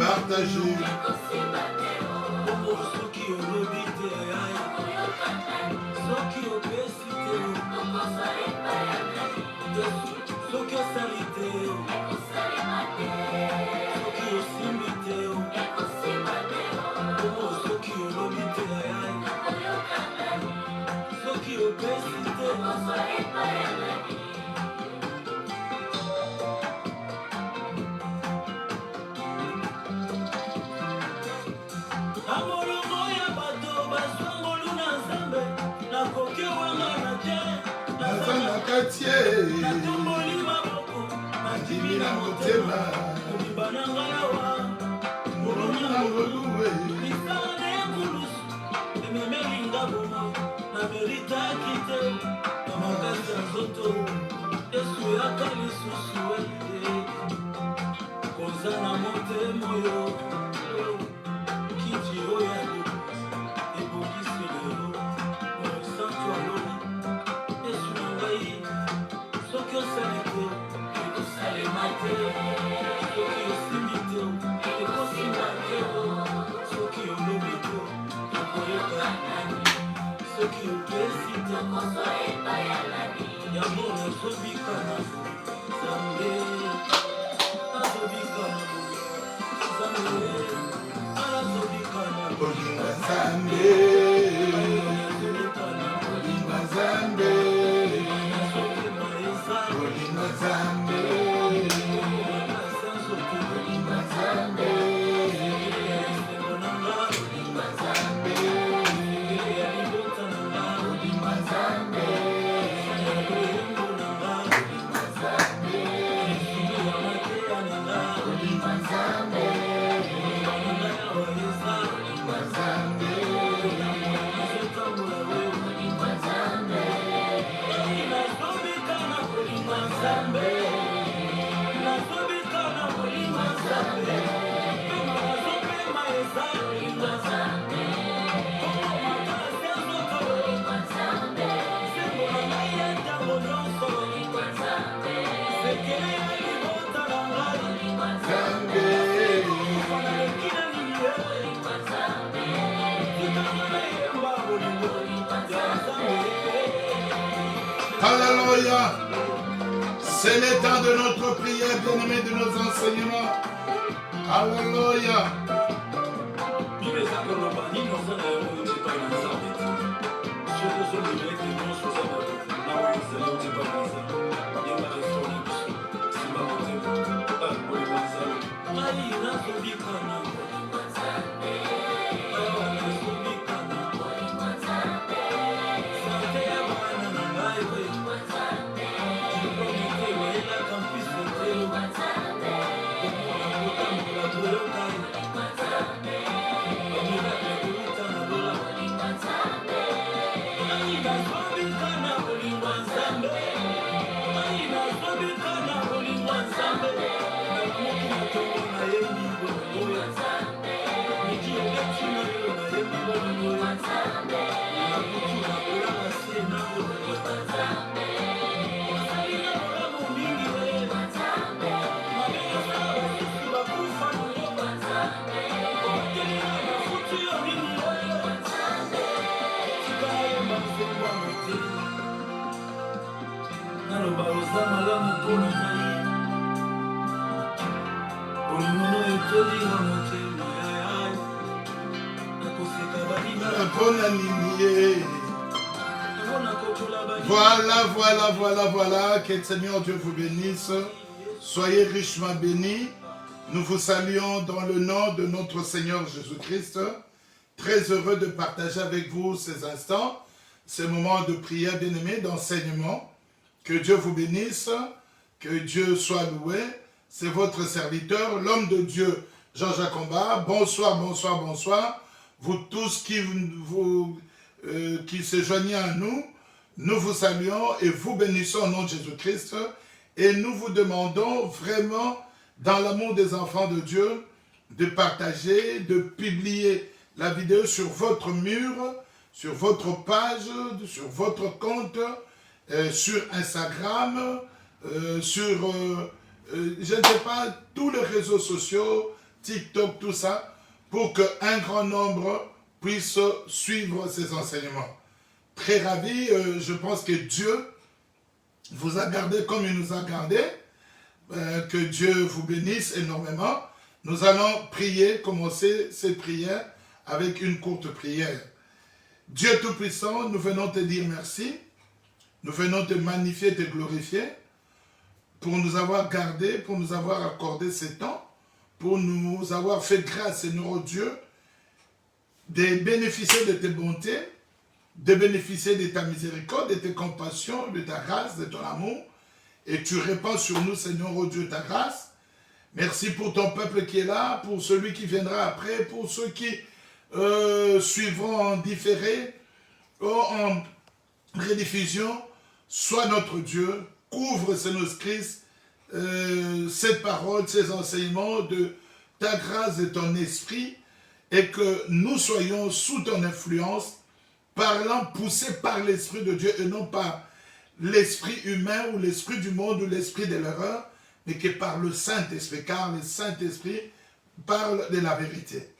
partager. Alléluia. C'est le temps de notre prière, bien-aimé, de nos enseignements. Alléluia. Voilà, que le Seigneur Dieu vous bénisse. Soyez richement bénis. Nous vous saluons dans le nom de notre Seigneur Jésus-Christ. Très heureux de partager avec vous ces instants, ces moments de prière bien-aimés, d'enseignement. Que Dieu vous bénisse, que Dieu soit loué. C'est votre serviteur, l'homme de Dieu, Jean-Jacques Combat. Bonsoir, bonsoir, bonsoir. Vous tous qui se joignez à nous, nous vous saluons et vous bénissons au nom de Jésus-Christ. Et nous vous demandons vraiment, dans l'amour des enfants de Dieu, de partager, de publier la vidéo sur votre mur, sur votre page, sur votre compte, sur Instagram, sur, je ne sais pas, tous les réseaux sociaux, TikTok, tout ça, pour qu'un grand nombre puisse suivre ces enseignements. Très ravi, je pense que Dieu vous a gardé comme il nous a gardé, que Dieu vous bénisse énormément. Nous allons prier, commencer cette prière avec une courte prière. Dieu Tout-Puissant, nous venons te dire merci, nous venons te magnifier, te glorifier, pour nous avoir gardés, pour nous avoir accordé ce temps, pour nous avoir fait grâce, Seigneur Dieu, de bénéficier de tes bontés, de bénéficier de ta miséricorde, de tes compassions, de ta grâce, de ton amour. Et tu répands sur nous, Seigneur oh Dieu, ta grâce. Merci pour ton peuple qui est là, pour celui qui viendra après, pour ceux qui suivront en différé, en rediffusion. Sois notre Dieu, couvre, Seigneur Christ, cette parole, ces enseignements de ta grâce et ton esprit, et que nous soyons sous ton influence, parlant, poussés par l'Esprit de Dieu, et non par l'esprit humain ou l'esprit du monde ou l'esprit de l'erreur, mais que par le Saint-Esprit, car le Saint-Esprit parle de la vérité.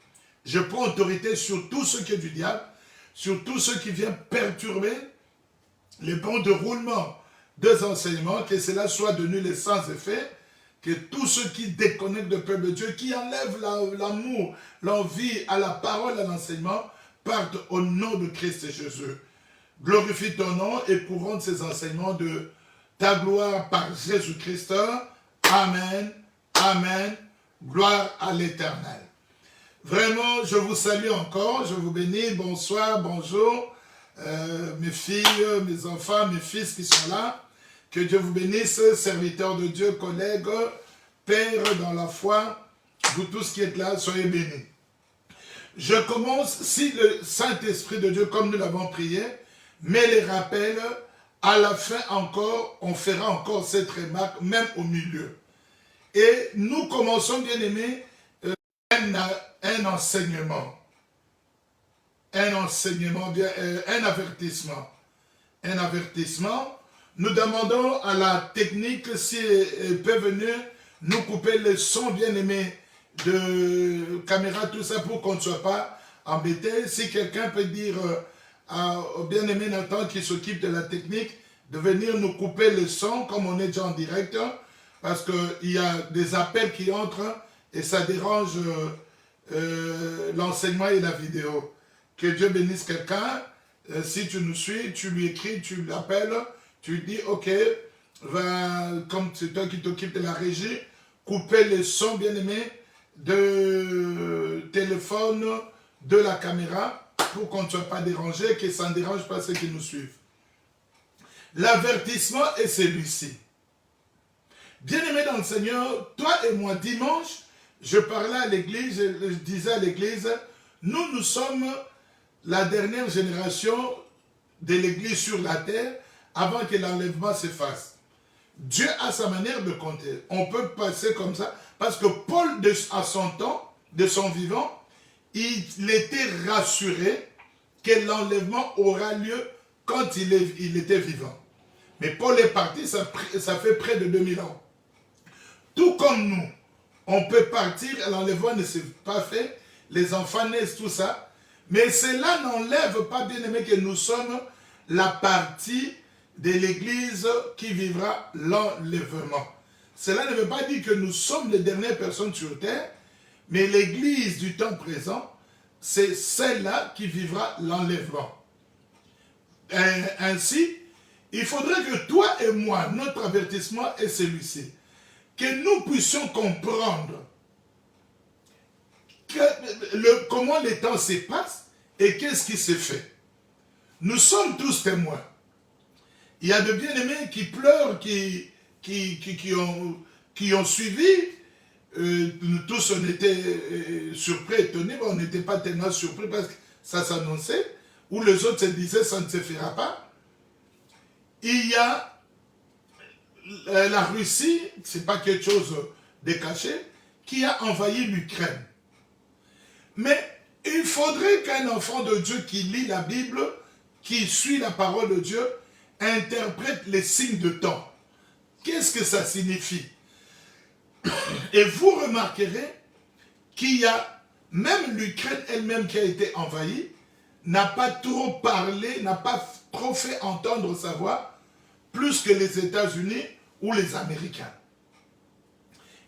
Je prends autorité sur tout ce qui est du diable, sur tout ce qui vient perturber les bons déroulements des enseignements, que cela soit de nul et sans effet, que tous ceux qui déconnectent le peuple de Dieu, qui enlèvent l'amour, l'envie à la parole, à l'enseignement, partent au nom de Christ et Jésus. Glorifie ton nom et pour rendre ces enseignements de ta gloire par Jésus-Christ. Amen, amen, gloire à l'Éternel. Vraiment, je vous salue encore, je vous bénis, bonsoir, bonjour, mes filles, mes enfants, mes fils qui sont là. Que Dieu vous bénisse, serviteurs de Dieu, collègues, pères dans la foi, vous tous qui êtes là, soyez bénis. Je commence, si le Saint-Esprit de Dieu, comme nous l'avons prié, met les rappels, à la fin encore, on fera encore cette remarque, même au milieu. Et nous commençons, bien aimés, un enseignement. Un enseignement, un avertissement. Un avertissement. Nous demandons à la technique si elle peut venir nous couper le son, bien aimé, de caméra, tout ça, pour qu'on ne soit pas embêté. Si quelqu'un peut dire au bien-aimé Nathan qui s'occupe de la technique, de venir nous couper le son, comme on est déjà en direct, parce qu'il y a des appels qui entrent et ça dérange l'enseignement et la vidéo. Que Dieu bénisse quelqu'un. Si tu nous suis, tu lui écris, tu l'appelles, tu lui dis, ok, comme c'est toi qui t'occupes de la régie, couper le son, bien-aimé, de téléphone, de la caméra, pour qu'on ne soit pas dérangé, que ça ne dérange pas ceux qui nous suivent. L'avertissement est celui-ci. Bien-aimé dans le Seigneur, toi et moi, dimanche, je parlais à l'église, je disais à l'église, nous sommes la dernière génération de l'église sur la terre avant que l'enlèvement se fasse. Dieu a sa manière de compter. On peut passer comme ça, parce que Paul, à son temps, de son vivant, il était rassuré que l'enlèvement aura lieu quand il était vivant. Mais Paul est parti, ça fait près de 2000 ans. Tout comme nous, on peut partir, l'enlèvement ne s'est pas fait, les enfants naissent, tout ça, mais cela n'enlève pas, bien aimé, que nous sommes la partie de l'Église qui vivra l'enlèvement. Cela ne veut pas dire que nous sommes les dernières personnes sur terre, mais l'Église du temps présent, c'est celle-là qui vivra l'enlèvement. Ainsi, il faudrait que toi et moi, notre avertissement est celui-ci. Que nous puissions comprendre comment les temps se passent et qu'est-ce qui se fait. Nous sommes tous témoins. Il y a de bien-aimés qui pleurent, qui ont suivi. Nous tous, on était surpris, étonnés. On n'était pas tellement surpris parce que ça s'annonçait. Ou les autres se disaient, ça ne se fera pas. Il y a la Russie, ce n'est pas quelque chose de caché, qui a envahi l'Ukraine. Mais il faudrait qu'un enfant de Dieu qui lit la Bible, qui suit la parole de Dieu, interprète les signes de temps. Qu'est-ce que ça signifie? Et vous remarquerez qu'il y a, même l'Ukraine elle-même qui a été envahie, n'a pas trop parlé, n'a pas trop fait entendre sa voix, plus que les États-Unis ou les Américains.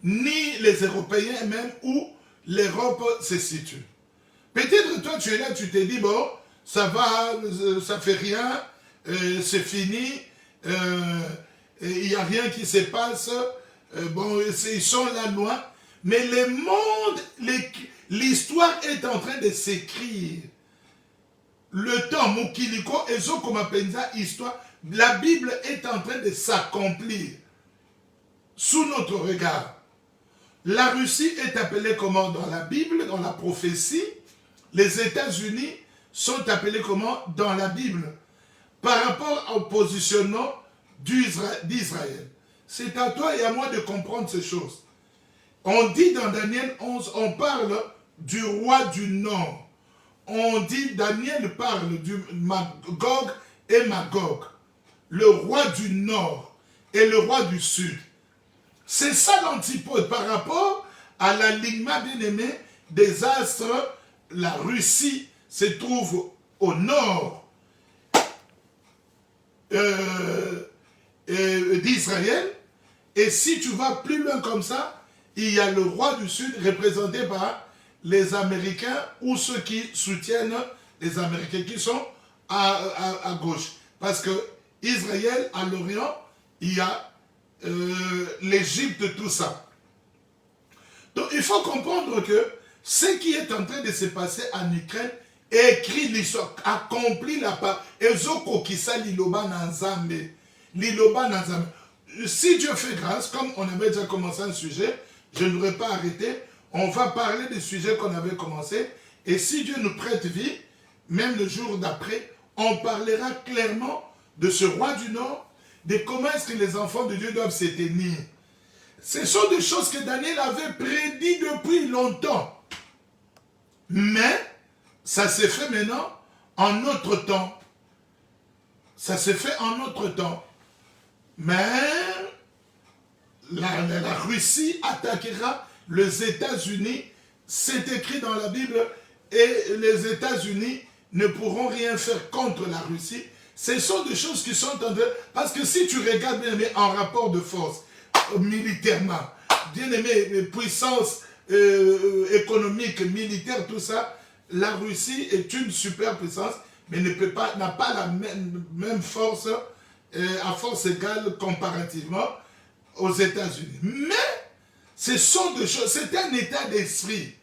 Ni les Européens même, où l'Europe se situe. Peut-être toi tu es là, tu te dis, bon, ça va, ça fait rien, c'est fini, il n'y a rien qui se passe, bon, ils sont là loin, mais le monde, l'histoire est en train de s'écrire. Le temps, Mukiliko, Ezokoma Penza, histoire, la Bible est en train de s'accomplir sous notre regard. La Russie est appelée comment dans la Bible, dans la prophétie. Les États-Unis sont appelés comment dans la Bible par rapport au positionnement d'Israël. C'est à toi et à moi de comprendre ces choses. On dit dans Daniel 11, on parle du roi du Nord. On dit, Daniel parle du Magog et Magog, le roi du Nord et le roi du Sud. C'est ça l'antipode par rapport à l'alignement bien-aimé des astres. La Russie se trouve au nord d'Israël. Et si tu vas plus loin comme ça, il y a le roi du Sud représenté par les Américains ou ceux qui soutiennent les Américains qui sont à gauche. Parce que Israël, à l'Orient, il y a l'Égypte, tout ça. Donc il faut comprendre que ce qui est en train de se passer en Ukraine écrit l'histoire, accomplit la part. Ezokokisa liloba nanzambe. Liloba nanzambe. Si Dieu fait grâce, comme on avait déjà commencé un sujet, je n'aurais pas arrêté. On va parler des sujets qu'on avait commencé. Et si Dieu nous prête vie, même le jour d'après, on parlera clairement de ce roi du Nord, de comment est-ce que les enfants de Dieu doivent se tenir. Ce sont des choses que Daniel avait prédit depuis longtemps. Mais ça s'est fait maintenant en notre temps. Ça s'est fait en notre temps. Mais la Russie attaquera les États-Unis. C'est écrit dans la Bible. Et les États-Unis ne pourront rien faire contre la Russie. Ce sont des choses qui sont en train... Parce que si tu regardes bien aimé en rapport de force, militairement, bien aimé, puissance économique, militaire, tout ça, la Russie est une super puissance, mais n'a pas la même force, à force égale comparativement aux États-Unis. Mais ce sont des choses, c'est un état d'esprit.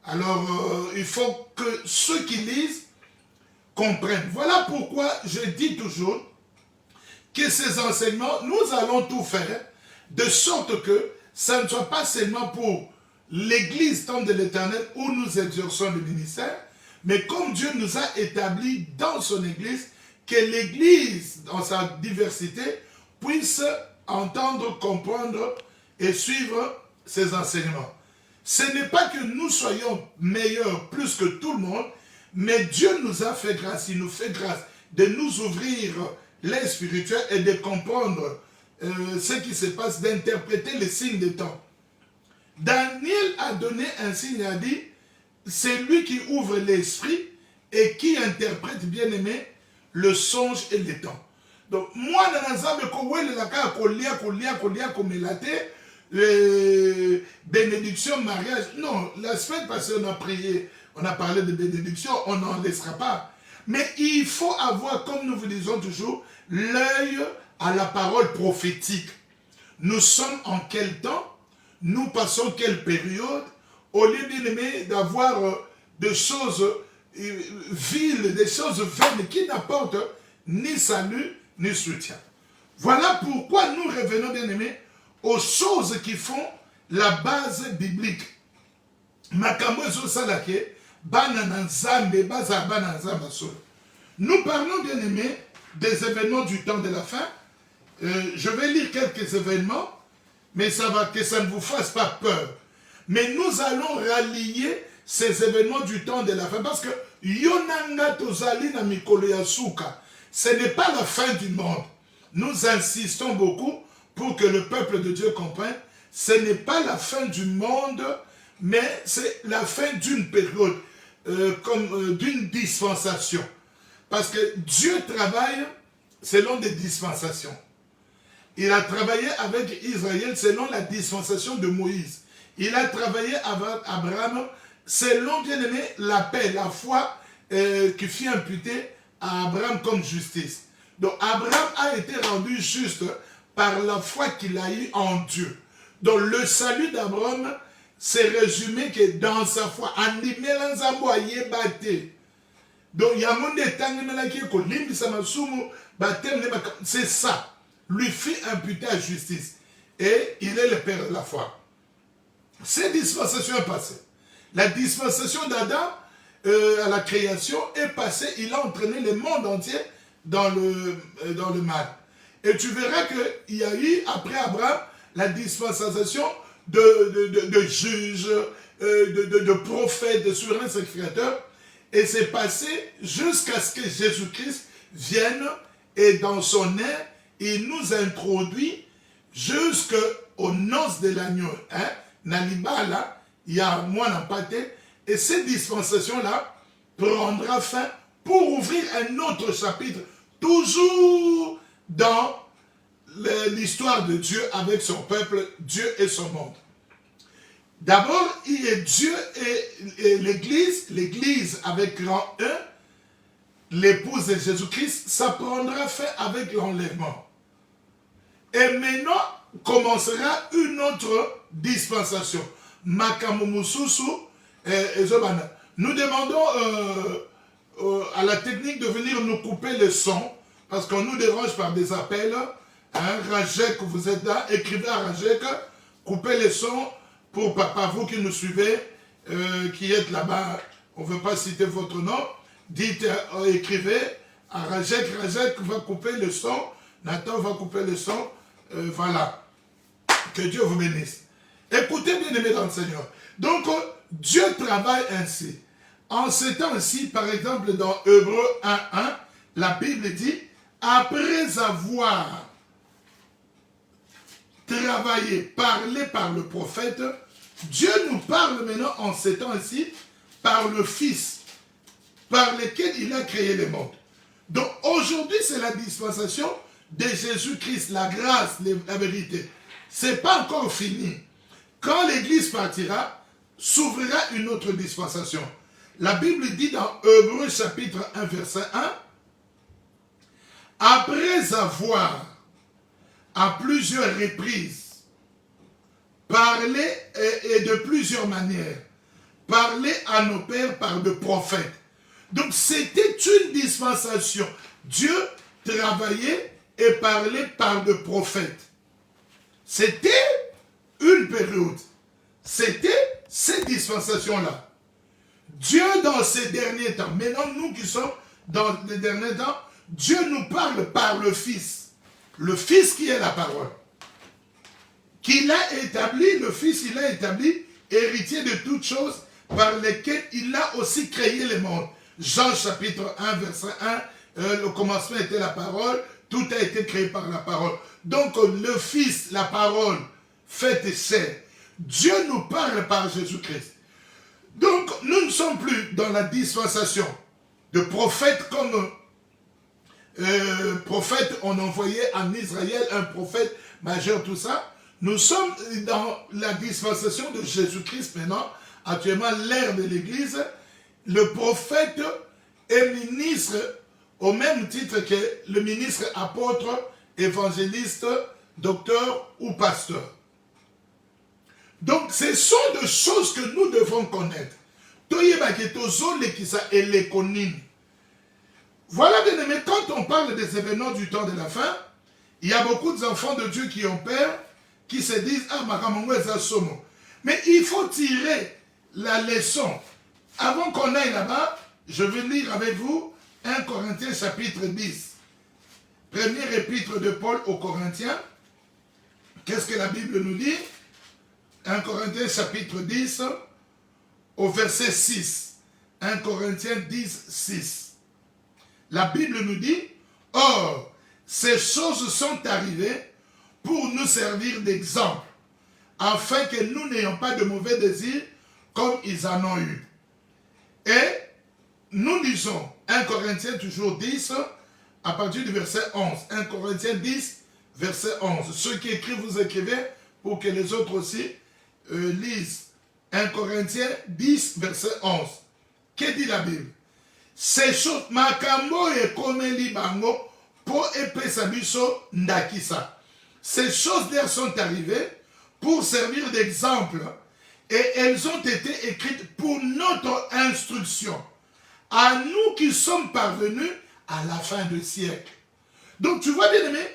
Alors, il faut que ceux qui lisent comprennent. Voilà pourquoi je dis toujours que ces enseignements, nous allons tout faire de sorte que ça ne soit pas seulement pour l'Église, temple de l'Éternel, où nous exerçons le ministère, mais comme Dieu nous a établi dans son Église, que l'Église, dans sa diversité, puisse entendre, comprendre et suivre ses enseignements. Ce n'est pas que nous soyons meilleurs plus que tout le monde, mais Dieu nous a fait grâce, il nous fait grâce de nous ouvrir l'œil spirituel et de comprendre ce qui se passe, d'interpréter les signes des temps. Daniel a donné un signe, il a dit, c'est lui qui ouvre l'esprit et qui interprète, bien aimé, le songe et les temps. Donc, moi, dans l'ensemble, bénédiction, mariage, non, la semaine passée, on a prié, on a parlé de bénédiction, on n'en laissera pas. Mais il faut avoir, comme nous vous disons toujours, l'œil à la parole prophétique. Nous sommes en quel temps? Nous passons quelle période? Au lieu, bien aimé, d'avoir des choses viles, des choses vaines qui n'apportent ni salut, ni soutien. Voilà pourquoi nous revenons, bien aimé, aux choses qui font la base biblique. Nous parlons, bien aimé, des événements du temps de la fin. Je vais lire quelques événements, mais ça va que ça ne vous fasse pas peur. Mais nous allons rallier ces événements du temps de la fin, parce que Yonanga Tozali na Mikolo Yasuka, ce n'est pas la fin du monde. Nous insistons beaucoup pour que le peuple de Dieu comprenne, ce n'est pas la fin du monde, mais c'est la fin d'une période, comme d'une dispensation. Parce que Dieu travaille selon des dispensations. Il a travaillé avec Israël selon la dispensation de Moïse. Il a travaillé avec Abraham selon, bien aimé, la paix, la foi qui fut imputée à Abraham comme justice. Donc Abraham a été rendu juste par la foi qu'il a eue en Dieu. Donc le salut d'Abraham s'est résumé que dans sa foi. Donc il y a un monde c'est ça. Lui fit imputer à justice. Et il est le père de la foi. Cette dispensation est passée. La dispensation d'Adam à la création est passée. Il a entraîné le monde entier dans le mal. Et tu verras qu'il y a eu, après Abraham, la dispensation de juges, de prophètes, de souverains sacrificateurs. Et c'est passé jusqu'à ce que Jésus-Christ vienne et dans son ère, il nous introduit jusqu'aux noces de l'agneau. Nalibala, il y a moins d'empathie. Et cette dispensation-là prendra fin pour ouvrir un autre chapitre, toujours dans l'histoire de Dieu avec son peuple, Dieu et son monde. D'abord, il y a Dieu et l'Église, l'Église avec grand E, l'épouse de Jésus-Christ, ça prendra fin avec l'enlèvement. Et maintenant, commencera une autre dispensation. Makamomususu et Zobana. Nous demandons à la technique de venir nous couper le son, parce qu'on nous dérange par des appels. Rajek, vous êtes là, écrivez à Rajek, coupez le son pour papa, vous qui nous suivez, qui êtes là-bas, on ne veut pas citer votre nom, dites, écrivez à Rajek, Rajek va couper le son, Nathan va couper le son, voilà. Que Dieu vous bénisse. Écoutez bien aimés dans le Seigneur. Donc, Dieu travaille ainsi. En ces temps-ci, par exemple, dans Hébreux 1.1, la Bible dit, après avoir travaillé, parlé par le prophète, Dieu nous parle maintenant en ces temps-ci par le Fils, par lequel il a créé le monde. Donc aujourd'hui, c'est la dispensation de Jésus-Christ, la grâce, la vérité. Ce n'est pas encore fini. Quand l'Église partira, s'ouvrira une autre dispensation. La Bible dit dans Hébreux chapitre 1, verset 1, « Après avoir à plusieurs reprises parlé et de plusieurs manières, parlé à nos pères par de prophètes. » Donc c'était une dispensation. Dieu travaillait et parlait par de prophètes. C'était une période. C'était cette dispensation-là. Dieu dans ces derniers temps, maintenant nous qui sommes dans les derniers temps, Dieu nous parle par le Fils. Le Fils qui est la parole. Qu'il a établi, le Fils il a établi, héritier de toutes choses par lesquelles il a aussi créé le monde. Jean chapitre 1 verset 1, le commencement était la parole, tout a été créé par la parole. Donc le Fils, la parole, fait chair. Dieu nous parle par Jésus-Christ. Donc nous ne sommes plus dans la dispensation de prophètes comme prophète, on envoyait en Israël un prophète majeur, tout ça. Nous sommes dans la dispensation de Jésus-Christ maintenant, actuellement l'ère de l'Église. Le prophète est ministre au même titre que le ministre apôtre, évangéliste, docteur ou pasteur. Donc ce sont des choses que nous devons connaître. Voilà bien aimé, quand on parle des événements du temps de la fin, il y a beaucoup d'enfants de Dieu qui ont peur, qui se disent « Ah, Makamongo est Somo ». Mais il faut tirer la leçon. Avant qu'on aille là-bas, je vais lire avec vous 1 Corinthiens chapitre 10. Première épître de Paul aux Corinthiens. Qu'est-ce que la Bible nous dit? 1 Corinthiens chapitre 10 au verset 6. 1 Corinthiens 10, 6. La Bible nous dit, « Or, ces choses sont arrivées pour nous servir d'exemple, afin que nous n'ayons pas de mauvais désirs comme ils en ont eu. Et nous lisons 1 Corinthiens toujours 10, à partir du verset 11. 1 Corinthiens 10, verset 11. Ceux qui écrivent, vous écrivez pour que les autres aussi lisent. 1 Corinthiens 10, verset 11. Que dit la Bible? Ces choses, makambo et komeli bango, po epesa biso ndakisa. Ces choses-là sont arrivées pour servir d'exemple et elles ont été écrites pour notre instruction. À nous qui sommes parvenus à la fin du siècle. Donc tu vois bien aimé,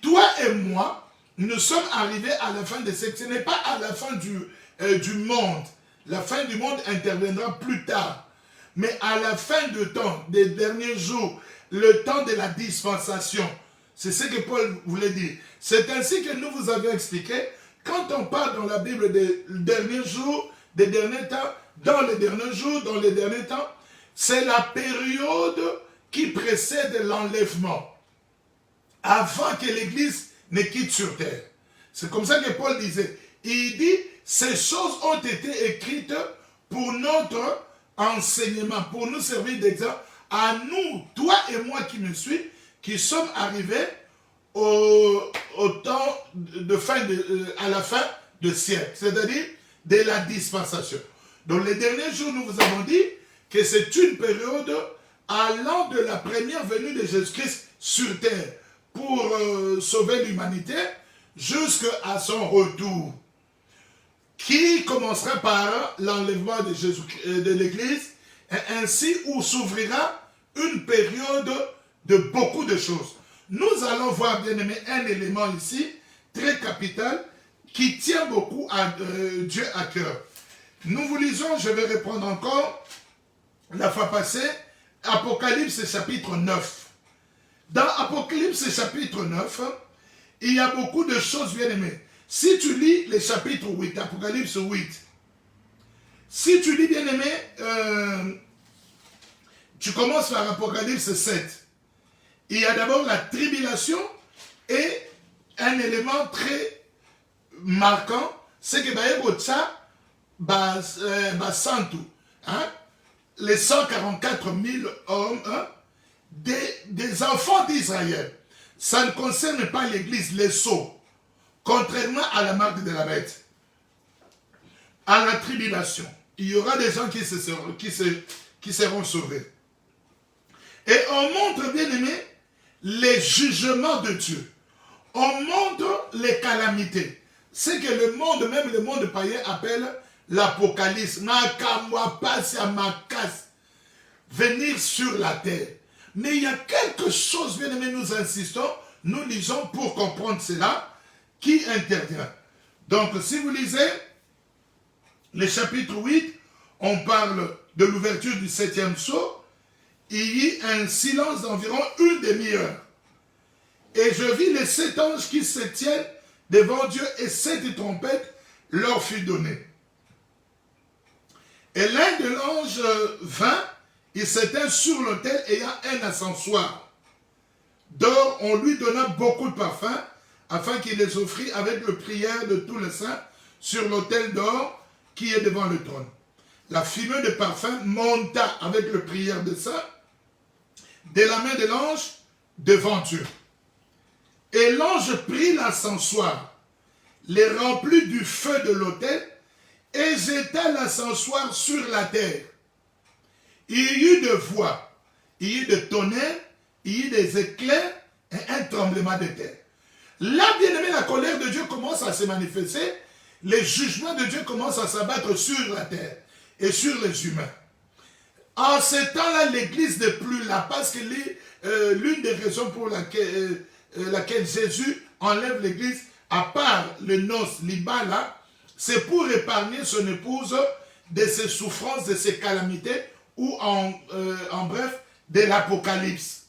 toi et moi, nous sommes arrivés à la fin du siècle. Ce n'est pas à la fin du monde. La fin du monde interviendra plus tard. Mais à la fin du temps, des derniers jours, le temps de la dispensation, c'est ce que Paul voulait dire. C'est ainsi que nous vous avions expliqué, quand on parle dans la Bible des derniers jours, des derniers temps, dans les derniers jours, dans les derniers temps, c'est la période qui précède l'enlèvement, avant que l'Église ne quitte sur terre. C'est comme ça que Paul disait. Il dit, ces choses ont été écrites pour notre enseignement, pour nous servir d'exemple, à nous, toi et moi qui me suis, qui sommes arrivés au temps de fin à la fin du siècle, c'est-à-dire de la dispensation. Dans les derniers jours, nous vous avons dit que c'est une période allant de la première venue de Jésus-Christ sur terre pour sauver l'humanité jusqu'à son retour, qui commencera par l'enlèvement de l'Église, et ainsi où s'ouvrira une période de beaucoup de choses. Nous allons voir, bien aimé, un élément ici, très capital, qui tient beaucoup à Dieu à cœur. Nous vous lisons, je vais reprendre encore, la fois passée, Apocalypse chapitre 9. Dans Apocalypse chapitre 9, il y a beaucoup de choses, bien aimées. Si tu lis le chapitre 8, Apocalypse 8, si tu lis, bien aimé, tu commences par Apocalypse 7. Il y a d'abord la tribulation et un élément très marquant, c'est que les 144 000 hommes, des enfants d'Israël. Ça ne concerne pas l'Église, les sceaux, contrairement à la marque de la bête. À la tribulation, il y aura des gens qui seront sauvés. Et on montre, bien aimé, les jugements de Dieu. On montre les calamités. C'est que le monde, même le monde païen, appelle l'Apocalypse. Venir sur la terre. Mais il y a quelque chose, bien aimé, nous insistons, nous lisons pour comprendre cela, qui intervient. Donc, si vous lisez le chapitre 8, on parle de l'ouverture du 7e sceau. Il y a un silence d'environ une demi-heure. Et je vis les 7 anges qui se tiennent devant Dieu et 7 trompettes leur fut donnée. Et l'un de l'ange vint, il s'éteint sur l'autel ayant un ascensoir d'or. On lui donna beaucoup de parfums afin qu'il les offrit avec le prière de tous les saints sur l'autel d'or qui est devant le trône. La fumée de parfum monta avec le prière de saints de la main de l'ange devant Dieu. Et l'ange prit l'ascensoir, les remplit du feu de l'autel et jeta l'ascensoir sur la terre. Il y eut de voix, il y eut de tonnerre, il y eut des éclairs et un tremblement de terre. Là, bien aimé, la colère de Dieu commence à se manifester, les jugements de Dieu commencent à s'abattre sur la terre et sur les humains. En ce temps-là, l'Église n'est plus là, parce que l'une des raisons pour laquelle Jésus enlève l'Église, à part le noces, l'Ibala, c'est pour épargner son épouse de ses souffrances, de ses calamités, ou en bref, de l'Apocalypse.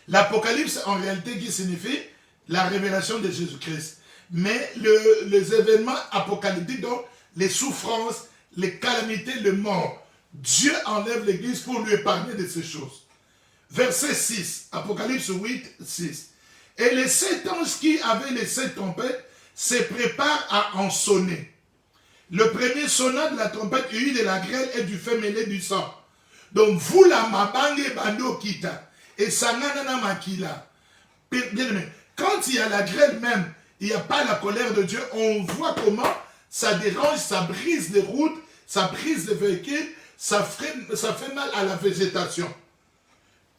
L'Apocalypse, en réalité, qui signifie la révélation de Jésus-Christ. Mais les événements apocalyptiques, donc les souffrances, les calamités, le mort, Dieu enlève l'Église pour lui épargner de ces choses. Verset 6, Apocalypse 8, 6. Et les 7 anges qui avaient les 7 trompettes se préparent à en sonner. Le premier sonna de la trompette, il y eut de la grêle et du feu mêlé du sang. Donc, vous la mabange bando kita. Et sanganana makila. Bien aimé, quand il y a la grêle même, il n'y a pas la colère de Dieu, on voit comment ça dérange, ça brise les routes, ça brise les véhicules, ça fait mal à la végétation.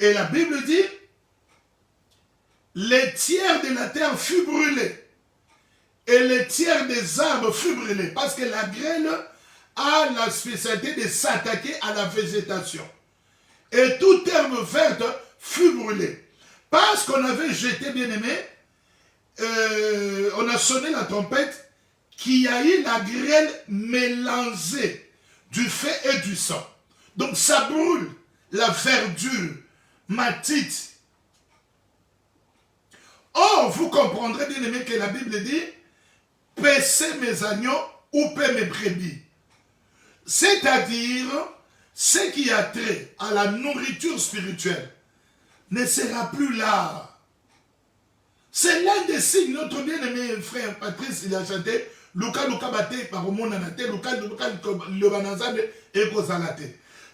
Et la Bible dit, les tiers de la terre furent brûlés. Et les tiers des arbres furent brûlés. Parce que la grêle a la spécialité de s'attaquer à la végétation. Et toute herbe verte fut brûlée. Parce qu'on avait jeté, bien aimé, on a sonné la trompette, qu'il y a eu la grêle mélangée du feu et du sang. Donc ça brûle la verdure, matite. Or, vous comprendrez, bien aimé, que la Bible dit, paissez mes agneaux ou paix mes brebis. C'est-à-dire, ce qui a trait à la nourriture spirituelle ne sera plus là. C'est l'un des signes, notre bien-aimé frère Patrice, il a chanté, Luka Luka Bate, Paromonanate, Luka Luka Lobanazade et Kozalate.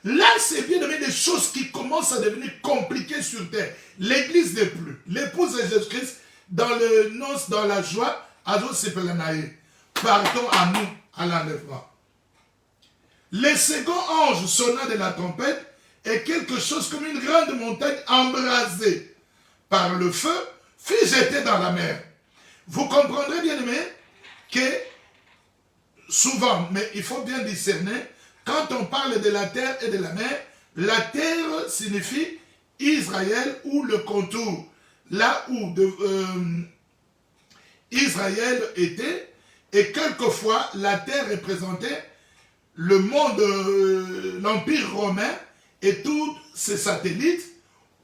Là, c'est bien aimé des choses qui commencent à devenir compliquées sur terre. L'église n'est plus. L'épouse de Jésus-Christ, dans le noce, dans la joie, partons à nous, à l'enlèvement. Le second ange sonna de la trompette et quelque chose comme une grande montagne embrasée par le feu fut jetée dans la mer. Vous comprendrez bien aimé que souvent, mais il faut bien discerner, quand on parle de la terre et de la terre signifie Israël ou le contour, là où Israël était, et quelquefois la terre représentait le monde, l'empire romain et tous ses satellites,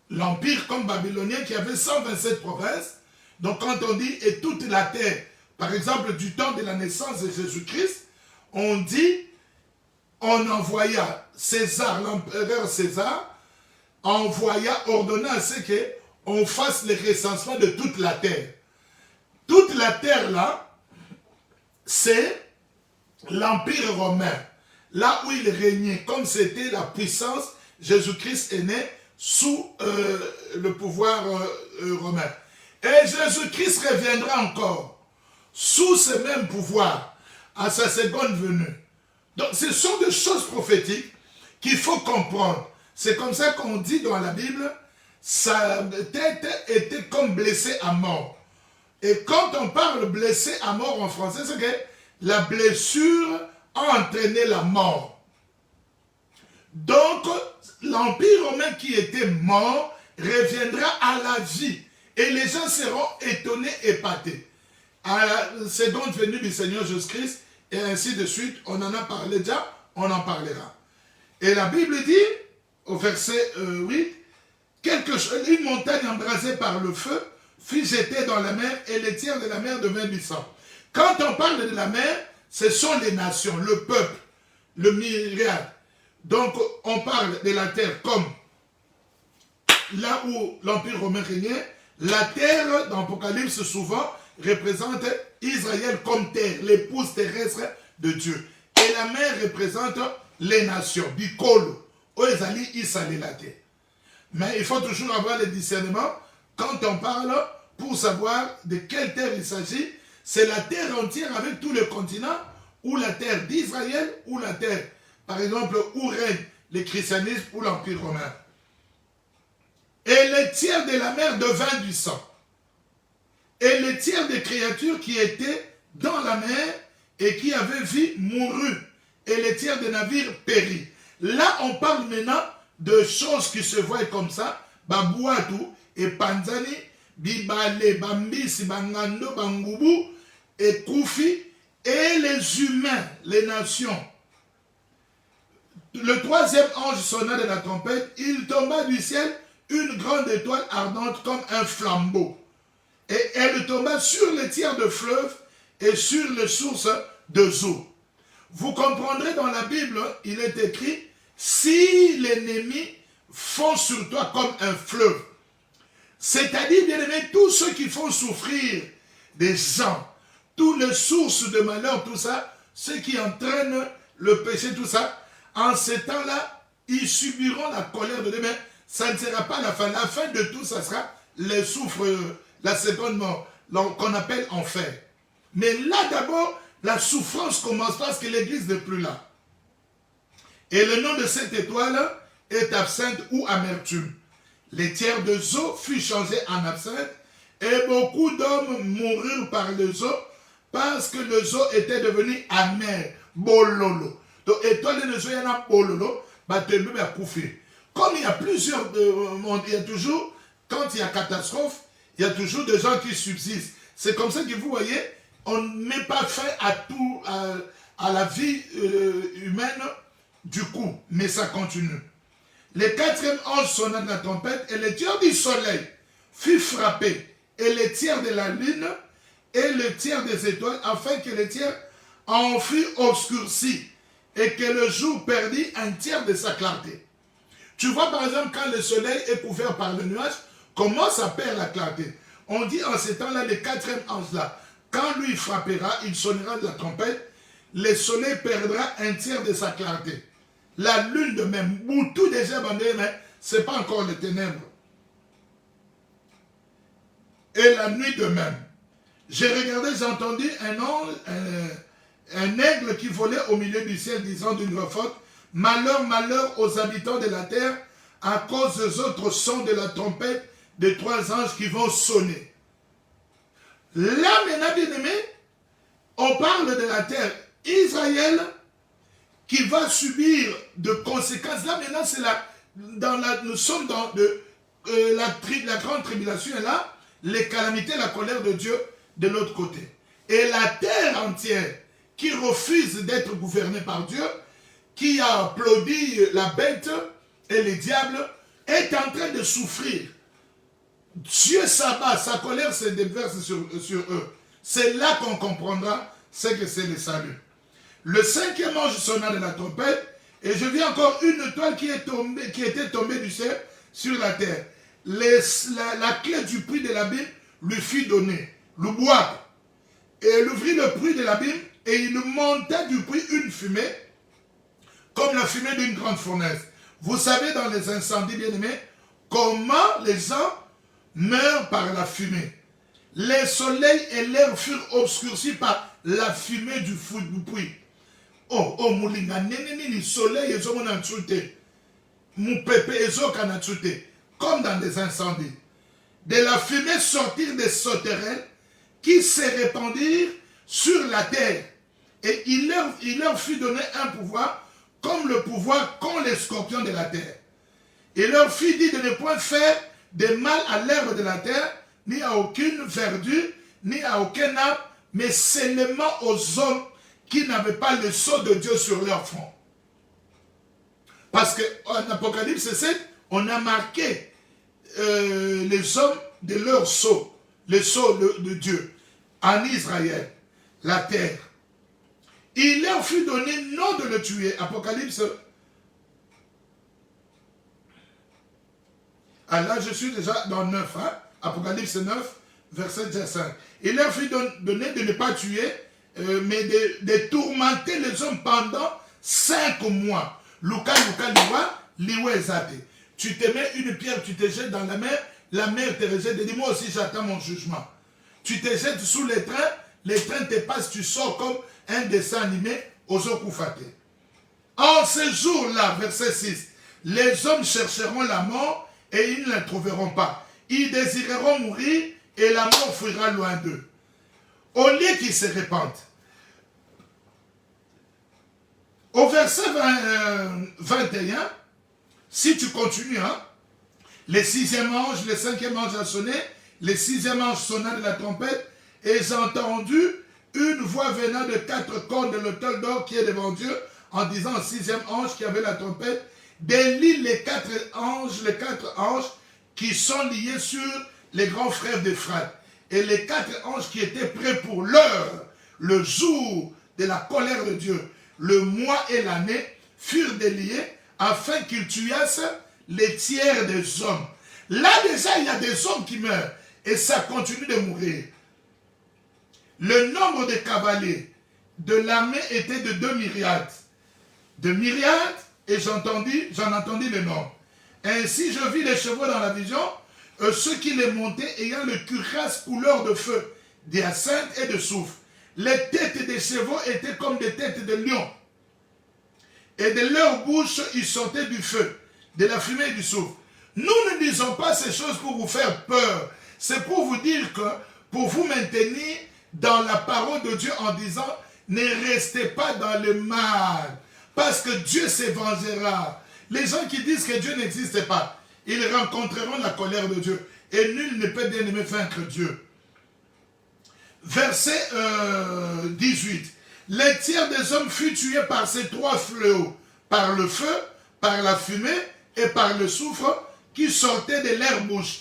l'empire comme babylonien qui avait 127 provinces. Donc quand on dit et toute la terre, par exemple du temps de la naissance de Jésus-Christ, on dit, on envoya César, l'empereur César, ordonna à ce qu'on fasse le recensement de toute la terre. Toute la terre là, c'est l'empire romain. Là où il régnait, comme c'était la puissance, Jésus-Christ est né sous le pouvoir romain. Et Jésus-Christ reviendra encore sous ce même pouvoir à sa seconde venue. Donc ce sont des choses prophétiques qu'il faut comprendre. C'est comme ça qu'on dit dans la Bible, sa tête était comme blessée à mort. Et quand on parle blessé à mort en français, c'est que la blessure a entraîné la mort. Donc, l'Empire romain qui était mort reviendra à la vie. Et les gens seront étonnés, épatés. À la seconde venue du Seigneur Jésus-Christ, et ainsi de suite, on en a parlé déjà, on en parlera. Et la Bible dit, au verset 8, une montagne embrasée par le feu fut jetée dans la mer et les tiers de la mer devinrent du sang. Quand on parle de la mer, ce sont les nations, le peuple, le myriade. Donc, on parle de la terre comme là où l'Empire romain régnait. La terre, dans l'Apocalypse, souvent, représente Israël comme terre, l'épouse terrestre de Dieu. Et la mer représente les nations, Bikolo, Oezali, Isali, la terre. Mais il faut toujours avoir le discernement quand on parle pour savoir de quelle terre il s'agit. C'est la terre entière avec tous les continents, ou la terre d'Israël, ou la terre, par exemple, où règne le christianisme ou l'Empire romain. Et les tiers de la mer devint du sang. Et les tiers des créatures qui étaient dans la mer et qui avaient vie mourut. Et les tiers des navires périt. Là, on parle maintenant de choses qui se voient comme ça. Babouatou et Panzani, Bibale, Bambisi, Bangando, Bangoubou et Koufi. Et les humains, les nations. Le troisième ange sonna de la trompette. Il tomba du ciel une grande étoile ardente comme un flambeau. Et elle tomba sur les tiers de fleuves et sur les sources de eau. Vous comprendrez dans la Bible, il est écrit, si l'ennemi fond sur toi comme un fleuve, c'est-à-dire, bien aimé, tous ceux qui font souffrir des gens, toutes les sources de malheur, tout ça, ceux qui entraînent le péché, tout ça, en ces temps-là, ils subiront la colère de Dieu, mais ça ne sera pas la fin. La fin de tout, ça sera les souffres, la seconde mort, qu'on appelle enfer. Mais là, d'abord, la souffrance commence parce que l'église n'est plus là. Et le nom de cette étoile est absinthe ou amertume. Les tiers de eau fut changé en absinthe et beaucoup d'hommes moururent par les eaux parce que les eaux étaient devenues amères. Bololo. Donc, étoile de eau, il y en a bololo. Comme il y a plusieurs mondes, il y a toujours, quand il y a catastrophe, il y a toujours des gens qui subsistent. C'est comme ça que vous voyez, on ne met pas fin à tout, à la vie humaine du coup, mais ça continue. Le quatrième ange sonna de la trompette et le tiers du soleil fut frappé et le tiers de la lune et le tiers des étoiles afin que le tiers en fût obscurci et que le jour perdit un tiers de sa clarté. Tu vois par exemple quand le soleil est couvert par le nuage, comment ça perd la clarté? On dit en ces temps-là, le quatrième ange là, quand lui frappera, il sonnera de la trompette, le soleil perdra un tiers de sa clarté. La lune de même, où tout déjà abandonné, mais ce n'est pas encore les ténèbres. Et la nuit de même. J'ai regardé, j'ai entendu un aigle qui volait au milieu du ciel disant d'une voix forte, malheur, malheur aux habitants de la terre à cause des autres sons de la trompette des trois anges qui vont sonner. Là maintenant, bien aimé, on parle de la terre. Israël qui va subir de conséquences. Là maintenant, c'est nous sommes dans la grande tribulation et là, les calamités, la colère de Dieu de l'autre côté. Et la terre entière qui refuse d'être gouvernée par Dieu, qui a applaudi la bête et les diables, est en train de souffrir. Dieu s'abat, sa colère se déverse sur eux. C'est là qu'on comprendra ce que c'est le salut. Le cinquième ange sonna de la trompette, et je vis encore une étoile qui était tombée du ciel sur la terre. La clé du puits de l'abîme lui fut donnée, le bois. Et elle ouvrit le puits de l'abîme, et il monta du puits une fumée, comme la fumée d'une grande fournaise. Vous savez, dans les incendies, bien-aimés, comment les gens meurent par la fumée. Les soleils et l'air furent obscurcis par la fumée du puits. Oh, moulinga, ni soleil et zomon en tchouté. Mou pépé et zok en tchouté. Comme dans des incendies. De la fumée sortirent des sauterelles qui se répandirent sur la terre. Et il leur fut donné un pouvoir comme le pouvoir qu'ont les scorpions de la terre. Il leur fut dit de ne point faire de mal à l'herbe de la terre, ni à aucune verdure, ni à aucun arbre, mais seulement aux hommes qui n'avaient pas le sceau de Dieu sur leur front. Parce qu'en Apocalypse 7, on a marqué les hommes de leur sceau, le sceau de Dieu, en Israël, la terre. Il leur fut donné non de le tuer. Apocalypse. Ah là, je suis déjà dans 9. Hein? Apocalypse 9, verset 5. Il leur fut donné de ne pas tuer, mais de tourmenter les hommes pendant 5 mois. Luka, liwa ezate. Tu te mets une pierre, tu te jettes dans la mer te rejette. Et dis moi aussi, j'attends mon jugement. Tu te jettes sous les trains te passent, tu sors comme un dessin animé aux Okufate. En ce jour-là, verset 6, les hommes chercheront la mort et ils ne la trouveront pas. Ils désireront mourir et la mort fuira loin d'eux. Au lieu qu'ils se répandent. Au verset 21, si tu continues, hein, le sixième ange, le cinquième ange a sonné, le sixième ange sonna de la trompette, et j'ai entendu une voix venant de 4 cornes de l'autel d'or qui est devant Dieu, en disant au sixième ange qui avait la trompette, délie les 4 anges qui sont liés sur les grands frères d'Euphrate. Et les 4 anges qui étaient prêts pour l'heure, le jour de la colère de Dieu, le mois et l'année, furent déliés afin qu'ils tuassent les tiers des hommes. Là déjà, il y a des hommes qui meurent et ça continue de mourir. Le nombre de cavaliers de l'armée était de 2 myriades. De myriades, et j'en entendis le nom. Ainsi, je vis les chevaux dans la vision, ceux qui les montaient ayant le cuirasse couleur de feu, d'hyacinthe et de soufre. Les têtes des chevaux étaient comme des têtes de lions. Et de leur bouche, il sortait du feu, de la fumée et du soufre. Nous ne disons pas ces choses pour vous faire peur. C'est pour vous dire que, pour vous maintenir dans la parole de Dieu en disant, ne restez pas dans le mal, parce que Dieu s'évangera. Les gens qui disent que Dieu n'existe pas, ils rencontreront la colère de Dieu. Et nul ne peut bien aimer vaincre Dieu. Verset 18. Les tiers des hommes furent tués par ces 3 fléaux, par le feu, par la fumée et par le soufre qui sortait de leur bouche.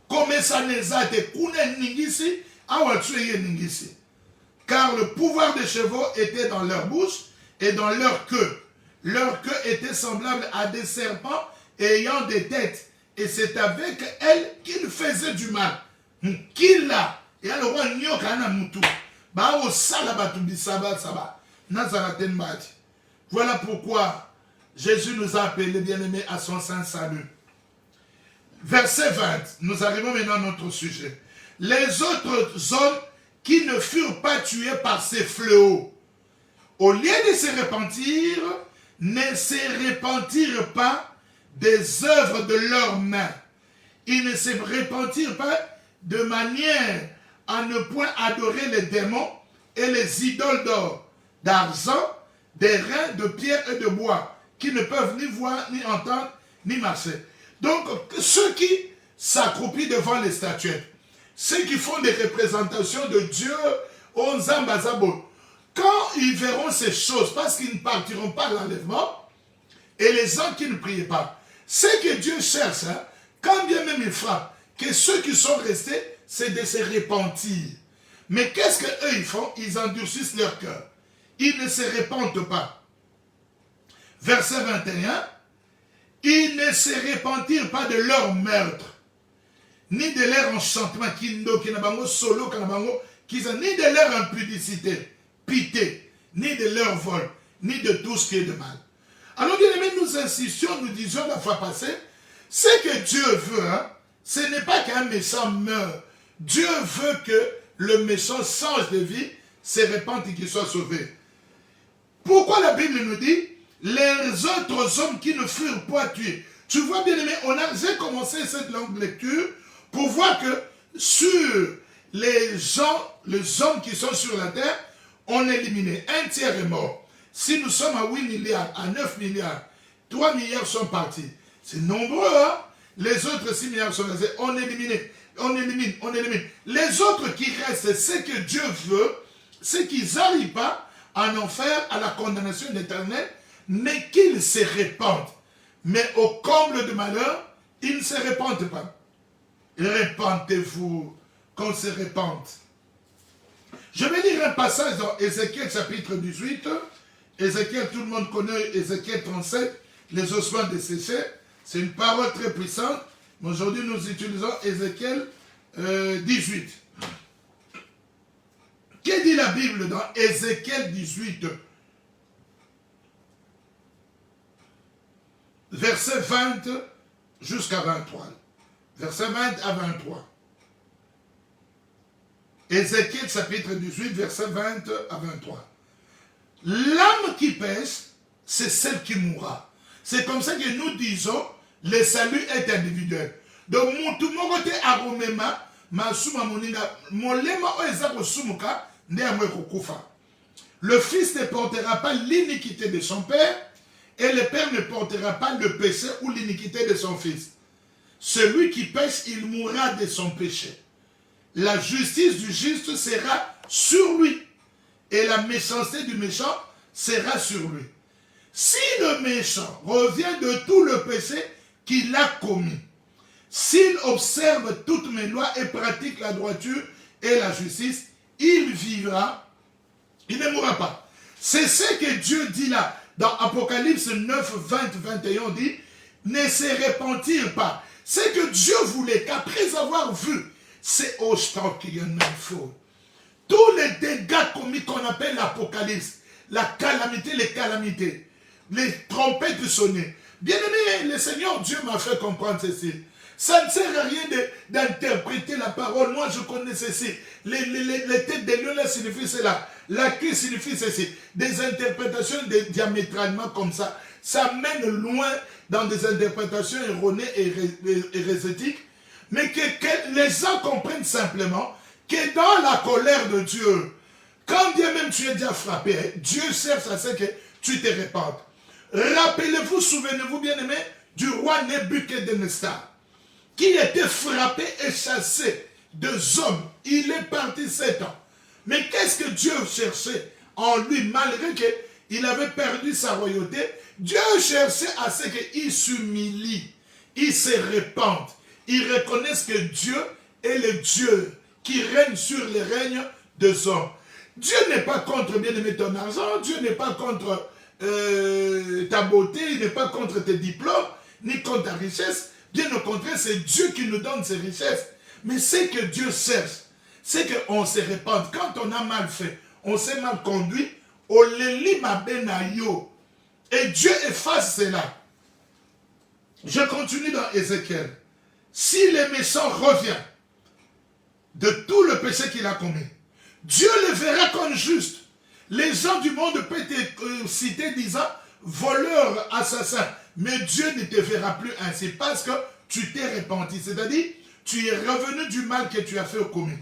Comme ça les a été ningisi, ningisi. Car le pouvoir des chevaux était dans leur bouche et dans leur queue. Leur queue était semblable à des serpents ayant des têtes. Et c'est avec elles qu'ils faisaient du mal. Kila. Et alors, voilà pourquoi Jésus nous a appelés bien-aimés à son saint salut. Verset 20, nous arrivons maintenant à notre sujet. Les autres hommes qui ne furent pas tués par ces fléaux, au lieu de se repentir, ne se repentirent pas des œuvres de leurs mains. Ils ne se repentirent pas de manière à ne point adorer les démons et les idoles d'or, d'argent, des reins, de pierre et de bois, qui ne peuvent ni voir, ni entendre, ni marcher. Donc, ceux qui s'accroupissent devant les statuettes, ceux qui font des représentations de Dieu, aux Zambazabo, quand ils verront ces choses, parce qu'ils ne partiront pas à l'enlèvement, et les gens qui ne prient pas, c'est que Dieu cherche, hein, quand bien même il frappe, que ceux qui sont restés, c'est de se repentir. Mais qu'est-ce qu'eux ils font? Ils endurcissent leur cœur. Ils ne se repentent pas. Verset 21, ils ne se repentirent pas de leur meurtre, ni de leur enchantement, ni de leur impudicité, pité, ni de leur vol, ni de tout ce qui est de mal. Alors bien aimés, nous insistions, nous disions la fois passée, ce que Dieu veut, hein, ce n'est pas qu'un méchant meure. Dieu veut que le méchant change de vie, se répande et qu'il soit sauvé. Pourquoi la Bible nous dit les autres hommes qui ne furent pas tués? Tu vois bien aimé, j'ai commencé cette longue lecture pour voir que sur les gens, les hommes qui sont sur la terre, on est éliminé. 1 tiers est mort. Si nous sommes à 8 milliards, à 9 milliards, 3 milliards sont partis. C'est nombreux, hein? Les autres 6 milliards sont restés. On élimine. Les autres qui restent, ce que Dieu veut, c'est qu'ils n'arrivent pas en enfer, à la condamnation éternelle, mais qu'ils se répandent. Mais au comble de malheur, ils ne se répandent pas. Répandez-vous, qu'on se répande. Je vais lire un passage dans Ézéchiel chapitre 18. Ézéchiel, tout le monde connaît Ézéchiel 37, les ossements desséchés. C'est une parole très puissante. Mais aujourd'hui, nous utilisons Ézéchiel 18. Que dit la Bible dans Ézéchiel 18? Verset 20 jusqu'à 23. Verset 20 à 23. Ézéchiel chapitre 18, verset 20 à 23. L'âme qui pêche, c'est celle qui mourra. C'est comme ça que nous disons, le salut est individuel. Donc, tout le monde est aromema, le fils ne portera pas l'iniquité de son père, et le père ne portera pas le péché ou l'iniquité de son fils. Celui qui pêche, il mourra de son péché. La justice du juste sera sur lui, et la méchanceté du méchant sera sur lui. Si le méchant revient de tout le péché qu'il a commis, s'il observe toutes mes lois et pratique la droiture et la justice, il vivra, il ne mourra pas. C'est ce que Dieu dit là, dans Apocalypse 9, 20, 21, on dit, ne se repentir pas. C'est que Dieu voulait qu'après avoir vu, c'est au stock qu'il y en a faux. Tous les dégâts commis qu'on appelle l'Apocalypse, la calamité, les calamités, les trompettes sonnées. Bien aimé, le Seigneur Dieu m'a fait comprendre ceci. Ça ne sert à rien d'interpréter la parole. Moi, je connais ceci. Les têtes des lions, là, signifient cela. La queue signifie ceci. Des interprétations diamétralement comme ça. Ça mène loin dans des interprétations erronées et hérétiques. Mais que les gens comprennent simplement que dans la colère de Dieu, quand bien même tu es déjà frappé, Dieu cherche à ce que tu te répandes. Rappelez-vous, souvenez-vous bien aimé, du roi Nebuchadnezzar, qui était frappé et chassé de hommes. Il est parti 7 ans. Mais qu'est-ce que Dieu cherchait en lui, malgré qu'il avait perdu sa royauté? Dieu cherchait à ce qu'il s'humilie, il se répande, il reconnaisse que Dieu est le Dieu qui règne sur les règnes des hommes. Dieu n'est pas contre, bien aimé, ton argent, Dieu n'est pas contre ta beauté, il n'est pas contre tes diplômes, ni contre ta richesse. Bien au contraire, c'est Dieu qui nous donne ses richesses. Mais c'est que Dieu cherche, c'est qu'on se répande. Quand on a mal fait, on s'est mal conduit, on le lit ma benayo. Et Dieu efface cela. Je continue dans Ézéchiel. Si le méchant revient de tout le péché qu'il a commis, Dieu le verra comme juste. Les gens du monde peuvent te citer disant voleur, assassin. Mais Dieu ne te verra plus ainsi parce que tu t'es repenti. C'est-à-dire, tu es revenu du mal que tu as fait au commis.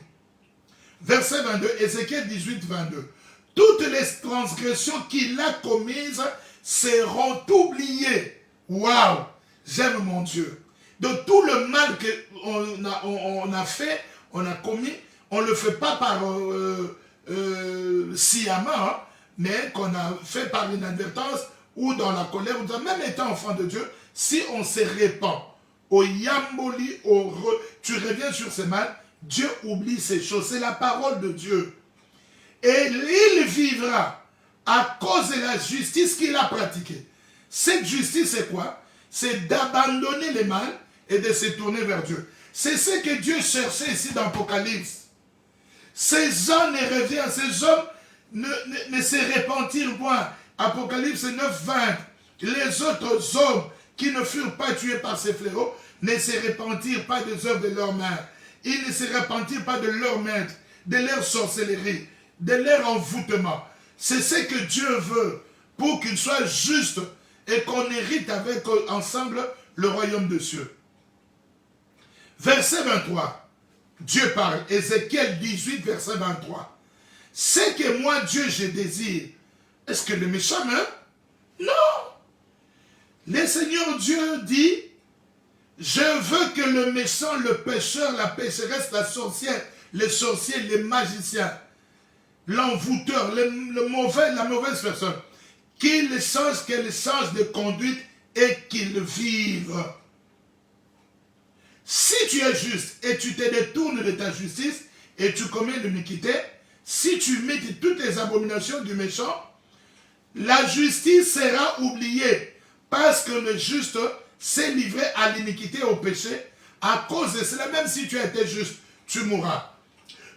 Verset 22, Ézéchiel 18, 22. Toutes les transgressions qu'il a commises seront oubliées. Waouh! J'aime mon Dieu. De tout le mal qu'on a fait, on a commis, on ne le fait pas par sciemment, hein, mais qu'on a fait par inadvertance ou dans la colère, même étant enfant de Dieu, si on se répand, au yamboli, tu reviens sur ce mal, Dieu oublie ces choses. C'est la parole de Dieu. Et il vivra à cause de la justice qu'il a pratiquée. Cette justice, c'est quoi? C'est d'abandonner le mal et de se tourner vers Dieu. C'est ce que Dieu cherchait ici dans l'Apocalypse. Ces hommes ne reviennent, ces hommes ne se repentirent point. Apocalypse 9, 20. Les autres hommes qui ne furent pas tués par ces fléaux ne se repentirent pas des œuvres de leurs mains. Ils ne se repentirent pas de leur maître, de leur sorcellerie, de leur envoûtement. C'est ce que Dieu veut pour qu'il soit juste et qu'on hérite avec ensemble le royaume de cieux. Verset 23. Dieu parle. Ézéchiel 18, verset 23. C'est que moi, Dieu, je désire. Est-ce que le méchant meurt? Non. Le Seigneur Dieu dit, je veux que le méchant, le pécheur, la pécheresse, la sorcière, les sorciers, les magiciens, l'envoûteur, la mauvaise personne, qu'elle change de conduite et qu'ils vivent. Si tu es juste et tu te détournes de ta justice et tu commets l'iniquité, si tu mets toutes les abominations du méchant, la justice sera oubliée parce que le juste s'est livré à l'iniquité et au péché. À cause de cela, même si tu as été juste, tu mourras.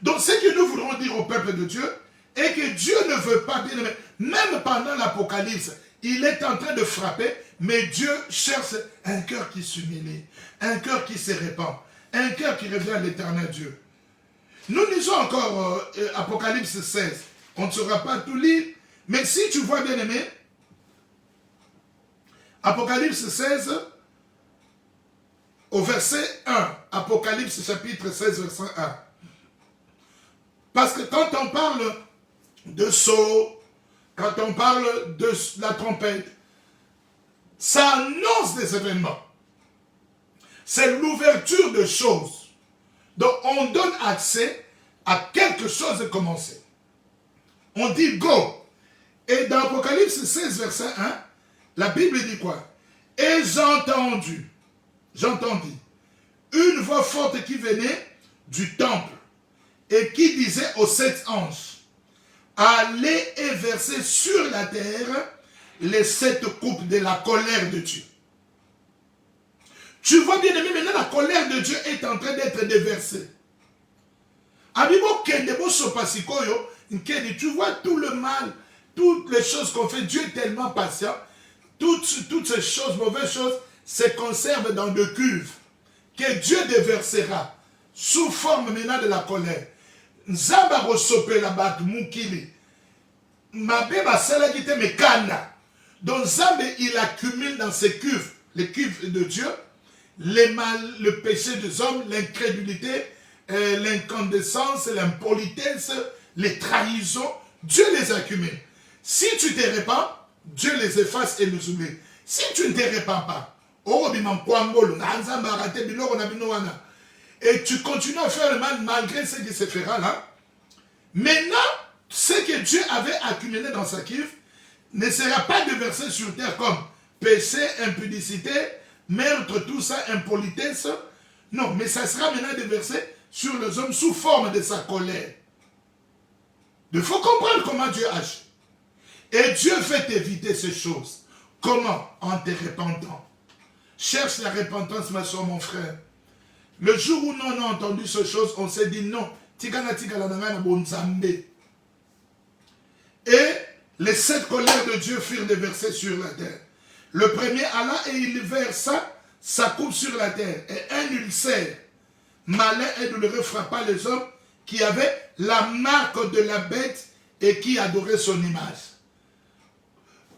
Donc ce que nous voudrons dire au peuple de Dieu est que Dieu ne veut pas, bien aimé, même pendant l'Apocalypse, il est en train de frapper, mais Dieu cherche un cœur qui s'humilie, un cœur qui se répand, un cœur qui revient à l'éternel Dieu. Nous lisons encore Apocalypse 16. On ne saura pas tout lire, mais si tu vois, bien aimé, Apocalypse 16, au verset 1, Apocalypse chapitre 16, verset 1. Parce que quand on parle de sceau, quand on parle de la trompette, ça annonce des événements. C'est l'ouverture de choses. Donc on donne accès à quelque chose de commencer. On dit go. Et dans Apocalypse 16, verset 1, la Bible dit quoi? Et j'entendis une voix forte qui venait du temple et qui disait aux 7 anges, allez et versez sur la terre les 7 coupes de la colère de Dieu. Tu vois bien aimé, maintenant la colère de Dieu est en train d'être déversée. Abibo kendebo sopasikoyo, Tu vois tout le mal, toutes les choses qu'on fait. Dieu est tellement patient. Toutes ces choses, mauvaises choses, se conservent dans des cuves que Dieu déversera sous forme maintenant de la colère. Nzamba rosope la bat mukili. Mabe basala kite mekanda. Donc Nzambe il accumule dans ses cuves, les cuves de Dieu, le péché des hommes, l'incrédulité, l'incandescence, l'impolitesse, les trahisons. Dieu les accumule. Si tu te répands, Dieu les efface et les oublie. Si tu ne te répands pas, et tu continues à faire le mal malgré ce qui se fera là, maintenant, ce que Dieu avait accumulé dans sa cuve ne sera pas déversé sur terre comme péché, impudicité, meurtre, tout ça, impolitesse. Non, mais ça sera maintenant déversé sur les hommes sous forme de sa colère. Il faut comprendre comment Dieu agit. Et Dieu fait éviter ces choses. Comment? En te repentant. Cherche la repentance, ma soeur, mon frère. Le jour où nous on a entendu ces choses, on s'est dit non. Et les 7 colères de Dieu furent déversées sur la terre. Le premier alla et il versa sa coupe sur la terre. Et un ulcère malin et douloureux frappa les hommes qui avaient la marque de la bête et qui adoraient son image.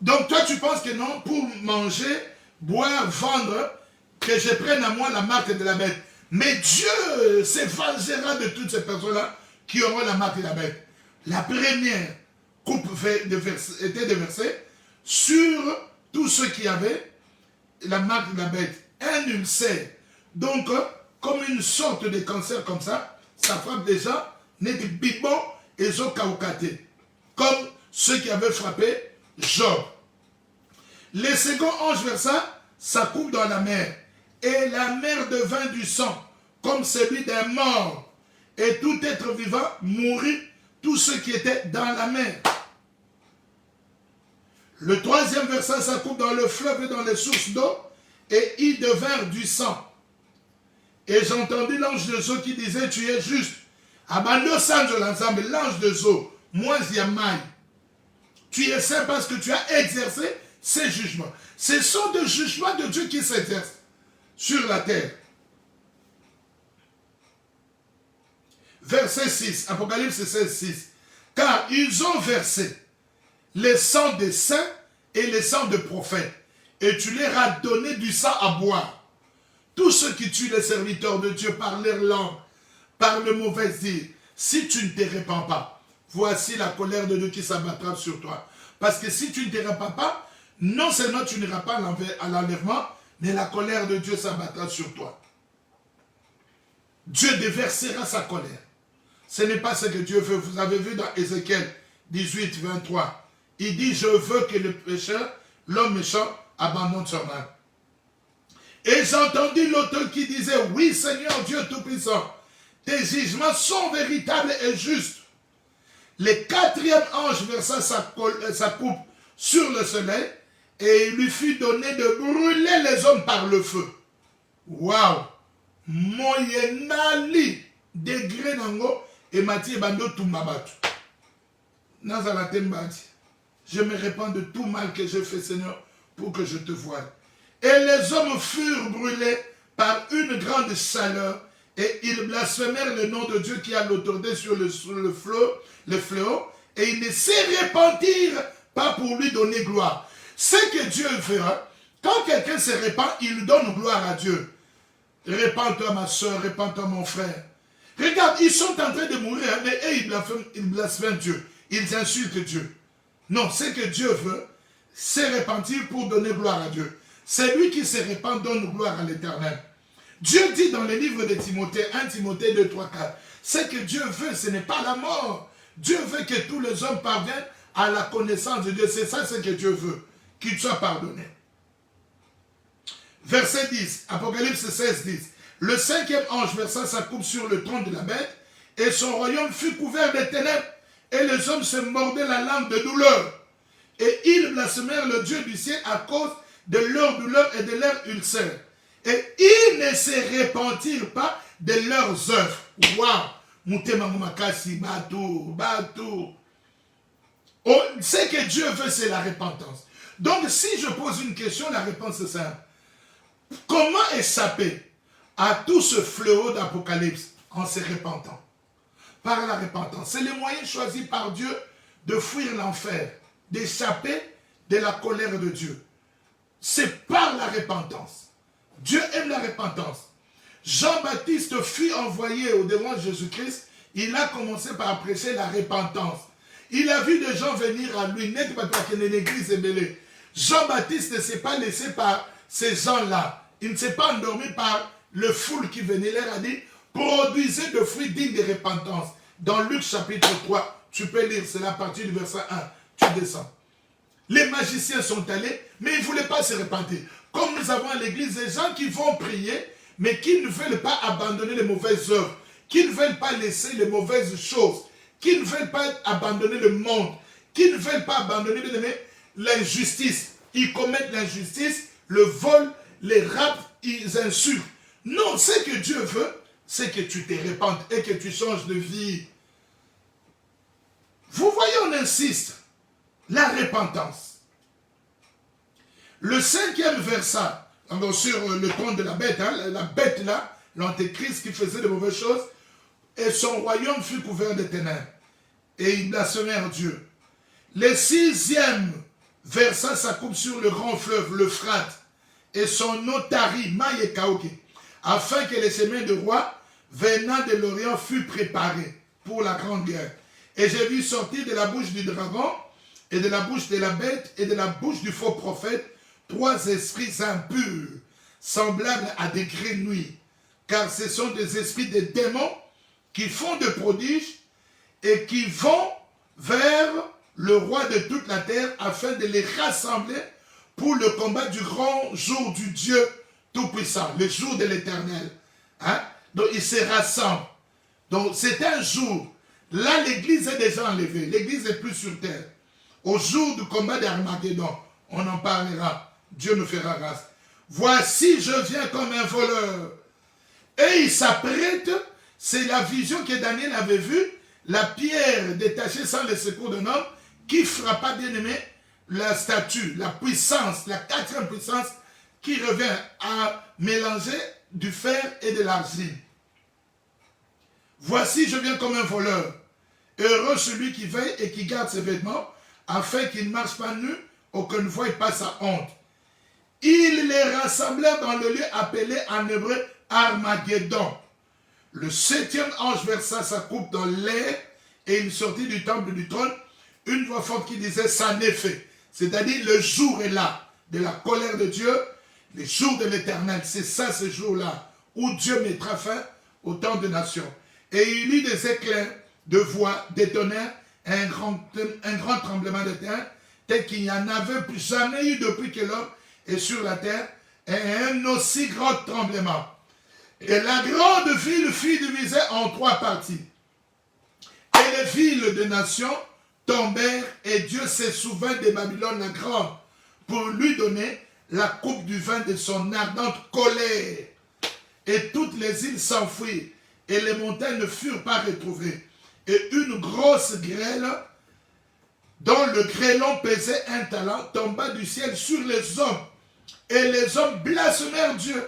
Donc toi tu penses que non, pour manger, boire, vendre, que je prenne à moi la marque de la bête. Mais Dieu se vengera de toutes ces personnes-là qui auront la marque de la bête. La première coupe était déversée sur tous ceux qui avaient la marque de la bête. Un ulcère. Donc, comme une sorte de cancer comme ça frappe des gens, n'est que bibon et zokaukate. Comme ceux qui avaient frappé Job. Le second ange versa sa coupe dans la mer. Et la mer devint du sang, comme celui d'un mort. Et tout être vivant mourut, tous ceux qui étaient dans la mer. Le troisième versa sa coupe dans le fleuve et dans les sources d'eau, et ils devinrent du sang. Et j'entendis l'ange de Zo qui disait, tu es juste. Abando sanjo l'ensemble, l'ange de Zo, moi Ziamai. Tu es saint parce que tu as exercé ces jugements. Ce sont des jugements de Dieu qui s'exercent sur la terre. Verset 6, Apocalypse 16, 6. Car ils ont versé les sangs des saints et les sangs des prophètes, et tu leur as donné du sang à boire. Tous ceux qui tuent les serviteurs de Dieu par leur langue, par le mauvais dire, si tu ne te répands pas, voici la colère de Dieu qui s'abattra sur toi. Parce que si tu ne te répands pas, non seulement tu n'iras pas à l'enlèvement, mais la colère de Dieu s'abattra sur toi. Dieu déversera sa colère. Ce n'est pas ce que Dieu veut. Vous avez vu dans Ézéchiel 18, 23. Il dit, je veux que le pécheur, l'homme méchant, abandonne son âme. Et j'entendis l'auteur qui disait, oui Seigneur Dieu Tout-Puissant, tes jugements sont véritables et justes. Le quatrième ange versa sa coupe sur le soleil et il lui fut donné de brûler les hommes par le feu. Waouh! Moyenali degré nango et Mathieu Bando Tumbabatu. Je me répands de tout mal que j'ai fait, Seigneur, pour que je te voie. Et les hommes furent brûlés par une grande chaleur et ils blasphémèrent le nom de Dieu qui a l'autorité sur le fléau et ils ne se repentirent pas pour lui donner gloire. Ce que Dieu fera, quand quelqu'un se répand, il donne gloire à Dieu. Répands-toi ma soeur, répands-toi mon frère. Regarde, ils sont en train de mourir, mais eux, ils blasphèment Dieu. Ils insultent Dieu. Non, ce que Dieu veut, c'est repentir pour donner gloire à Dieu. C'est lui qui se répand, donne gloire à l'Éternel. Dieu dit dans le livre de Timothée, 1 Timothée 2, 3, 4, ce que Dieu veut, ce n'est pas la mort. Dieu veut que tous les hommes parviennent à la connaissance de Dieu. C'est ça ce que Dieu veut, qu'ils soient pardonnés. Verset 10, Apocalypse 16, 10. Le cinquième ange versa sa coupe sur le trône de la bête, et son royaume fut couvert de ténèbres, et les hommes se mordaient la langue de douleur. Et ils blasphémèrent le Dieu du ciel à cause de leur douleur et de leur ulcère. Et ils ne se repentirent pas de leurs œuvres. Waouh! Moutema Makasi, Batou, Batou. Ce que Dieu veut, c'est la repentance. Donc, si je pose une question, la réponse est simple. Comment échapper à tout ce fléau d'Apocalypse en se repentant? Par la repentance. C'est le moyen choisi par Dieu de fuir l'enfer, d'échapper de la colère de Dieu. C'est par la repentance. Dieu aime la repentance. Jean-Baptiste fut envoyé au-devant de Jésus-Christ. Il a commencé par prêcher la repentance. Il a vu des gens venir à lui, n'est pas toi qui est l'église est mêlée. Jean-Baptiste ne s'est pas laissé par ces gens-là. Il ne s'est pas endormi par le foule qui venait. Il leur a dit, produisez de fruits dignes de repentance. Dans Luc chapitre 3, tu peux lire, c'est à partir du verset 1, tu descends. Les magiciens sont allés, mais ils ne voulaient pas se repentir. Comme nous avons à l'église des gens qui vont prier, mais qui ne veulent pas abandonner les mauvaises œuvres, qui ne veulent pas laisser les mauvaises choses, qui ne veulent pas abandonner le monde, qui ne veulent pas abandonner l'injustice. Ils commettent l'injustice, le vol, les rapes, ils insultent. Non, ce que Dieu veut, c'est que tu te répandes et que tu changes de vie. Vous voyez, on insiste. La repentance. Le 5e verset, sur le trône de la bête, hein, la bête là, l'antéchrist qui faisait de mauvaises choses, et son royaume fut couvert de ténèbres. Et ils blasphémèrent Dieu. Le 6e verset, ça coupe sur le grand fleuve, l'Euphrate, et son eau tarit, maï et kaoki, afin que les chemins de roi venant de l'Orient fût préparés pour la grande guerre. Et j'ai vu sortir de la bouche du dragon, et de la bouche de la bête, et de la bouche du faux prophète, 3 esprits impurs, semblables à des grenouilles, car ce sont des esprits de démons qui font de prodiges et qui vont vers le roi de toute la terre afin de les rassembler pour le combat du grand jour du Dieu Tout-Puissant, le jour de l'Éternel. Hein? Donc ils se rassemblent. Donc c'est un jour. Là, l'église est déjà enlevée. L'église n'est plus sur terre. Au jour du combat d'Armageddon, on en parlera. Dieu nous fera grâce. Voici, je viens comme un voleur. Et il s'apprête, c'est la vision que Daniel avait vue, la pierre détachée sans le secours d'un homme, qui frappa, bien aimé, la statue, la puissance, la 4e puissance, qui revient à mélanger du fer et de l'argile. Voici, je viens comme un voleur. Heureux celui qui veille et qui garde ses vêtements, afin qu'il ne marche pas nu, aucune voie ne passe à honte. Ils les rassemblèrent dans le lieu appelé en hébreu Armageddon. Le 7e ange versa sa coupe dans l'air et il sortit du temple du trône une voix forte qui disait « ça n'est fait ». C'est-à-dire le jour est là de la colère de Dieu, les jours de l'Éternel. C'est ça ce jour-là où Dieu mettra fin au temps de nations. Et il eut des éclairs de voix, des tonnerres, un grand tremblement de terre, tel qu'il n'y en avait plus jamais eu depuis que l'homme est sur la terre, et un aussi grand tremblement. Et la grande ville fut divisée en 3 parties. Et les villes des nations tombèrent, et Dieu se souvint de Babylone la grande, pour lui donner la coupe du vin de son ardente colère. Et toutes les îles s'enfuirent, et les montagnes ne furent pas retrouvées. Et une grosse grêle, dont le grêlon pesait 1 talent, tomba du ciel sur les hommes. Et les hommes blasphémèrent Dieu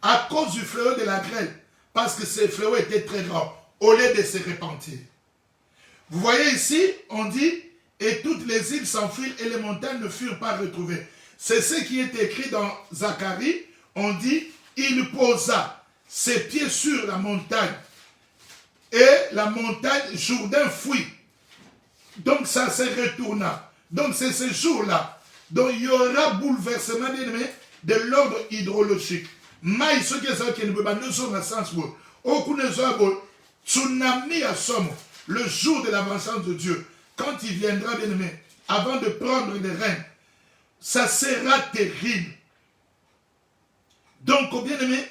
à cause du fléau de la grêle, parce que ce fléau était très grand, au lieu de se repentir. Vous voyez ici, on dit, et toutes les îles s'enfuirent et les montagnes ne furent pas retrouvées. C'est ce qui est écrit dans Zacharie, on dit, il posa ses pieds sur la montagne, et la montagne Jourdain fuit. Donc ça se retourna. Donc c'est ce jour-là. Donc il y aura bouleversement de l'ordre hydrologique. Mais ce qui est ne peut pas nous sommes à sens où aucun tsunami à somme le jour de la vengeance de Dieu. Quand il viendra, bien aimé, avant de prendre les rênes, ça sera terrible. Donc, bien aimé,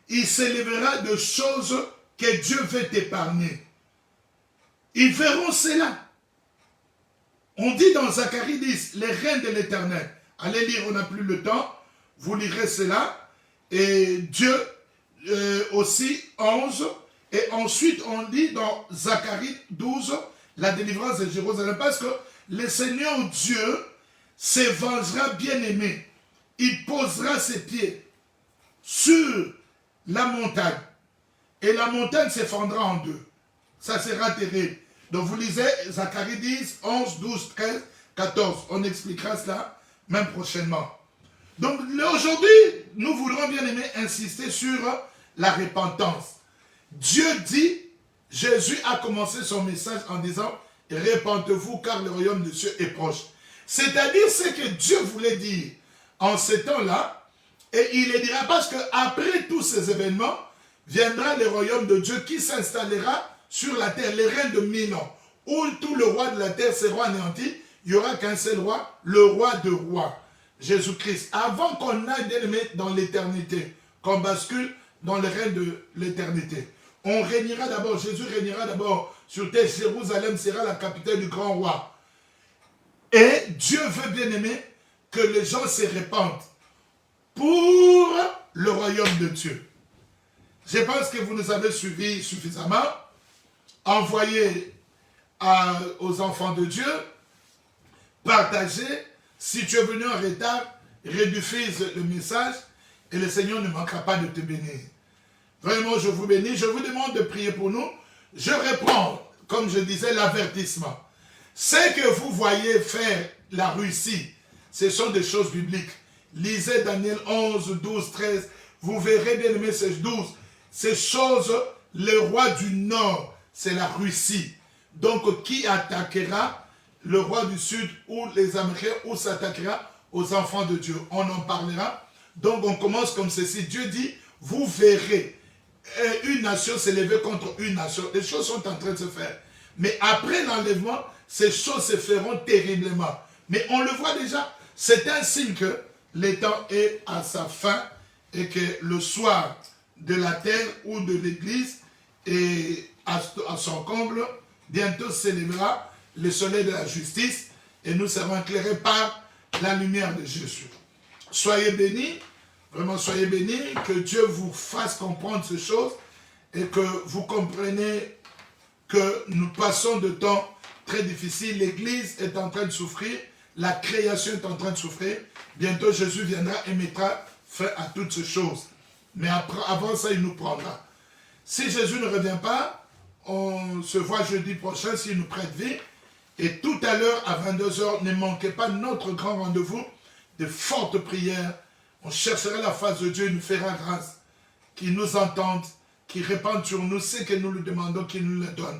il s'élèvera de choses que Dieu veut épargner. Ils verront cela. On dit dans Zacharie 10, les reines de l'Éternel. Allez lire, on n'a plus le temps. Vous lirez cela. Et Dieu aussi, 11. Et ensuite, on dit dans Zacharie 12, la délivrance de Jérusalem. Parce que le Seigneur Dieu se vengera bien-aimé. Il posera ses pieds sur la montagne. Et la montagne s'effondrera en deux. Ça sera terrible. Donc vous lisez Zacharie 10, 11, 12, 13, 14. On expliquera cela même prochainement. Donc aujourd'hui, nous voudrons bien aimer insister sur la repentance. Dieu dit, Jésus a commencé son message en disant, répentez-vous car le royaume de Dieu est proche. C'est-à-dire ce que Dieu voulait dire en ce temps-là, et il le dira parce qu'après tous ces événements, viendra le royaume de Dieu qui s'installera sur la terre, les règnes de 1000 ans, où tout le roi de la terre sera anéanti, il n'y aura qu'un seul roi, le roi de rois. Jésus-Christ, avant qu'on aille dans l'éternité, qu'on bascule dans le règne de l'éternité. On régnera d'abord, Jésus régnera d'abord sur terre, Jérusalem sera la capitale du grand roi. Et Dieu veut bien aimer que les gens se répandent pour le royaume de Dieu. Je pense que vous nous avez suivis suffisamment. Envoyez aux enfants de Dieu, partagez. Si tu es venu en retard, rediffuse le message et le Seigneur ne manquera pas de te bénir. Vraiment, je vous bénis. Je vous demande de prier pour nous. Je reprends, comme je disais, l'avertissement. Ce que vous voyez faire la Russie, ce sont des choses bibliques. Lisez Daniel 11, 12, 13. Vous verrez bien aimé ces 12. Ces choses, le roi du Nord, c'est la Russie. Donc, qui attaquera le roi du Sud ou les Américains, ou s'attaquera aux enfants de Dieu. On en parlera. Donc on commence comme ceci. Dieu dit, vous verrez une nation s'élever contre une nation. Les choses sont en train de se faire. Mais après l'enlèvement, ces choses se feront terriblement. Mais on le voit déjà. C'est un signe que le temps est à sa fin et que le soir de la terre ou de l'église est à son comble. Bientôt s'élèvera le soleil de la justice, et nous serons éclairés par la lumière de Jésus. Soyez bénis, vraiment soyez bénis, que Dieu vous fasse comprendre ces choses, et que vous compreniez que nous passons de temps très difficiles. L'Église est en train de souffrir, la création est en train de souffrir. Bientôt Jésus viendra et mettra fin à toutes ces choses. Mais avant ça, il nous prendra. Si Jésus ne revient pas, on se voit jeudi prochain s'il nous prête vie. Et tout à l'heure, à 22h, ne manquez pas notre grand rendez-vous de fortes prières. On cherchera la face de Dieu, il nous fera grâce, qu'il nous entende, qu'il répande sur nous ce que nous lui demandons, qu'il nous le donne.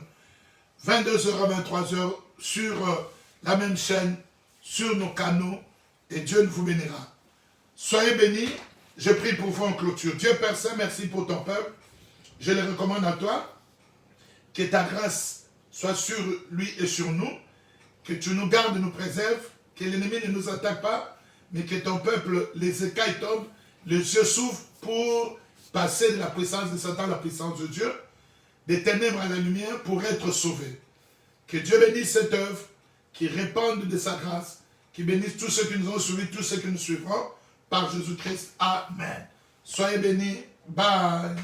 22h à 23h, sur la même chaîne, sur nos canaux, et Dieu vous bénira. Soyez bénis, je prie pour vous en clôture. Dieu Père Saint, merci pour ton peuple. Je le recommande à toi, que ta grâce soit sur lui et sur nous, que tu nous gardes, nous préserves, que l'ennemi ne nous attaque pas, mais que ton peuple, les écailles tombent, les yeux s'ouvrent pour passer de la puissance de Satan à la puissance de Dieu, des ténèbres à la lumière pour être sauvés. Que Dieu bénisse cette œuvre, qui répande de sa grâce, qui bénisse tous ceux qui nous ont suivis, tous ceux qui nous suivront, par Jésus-Christ. Amen. Soyez bénis. Bye.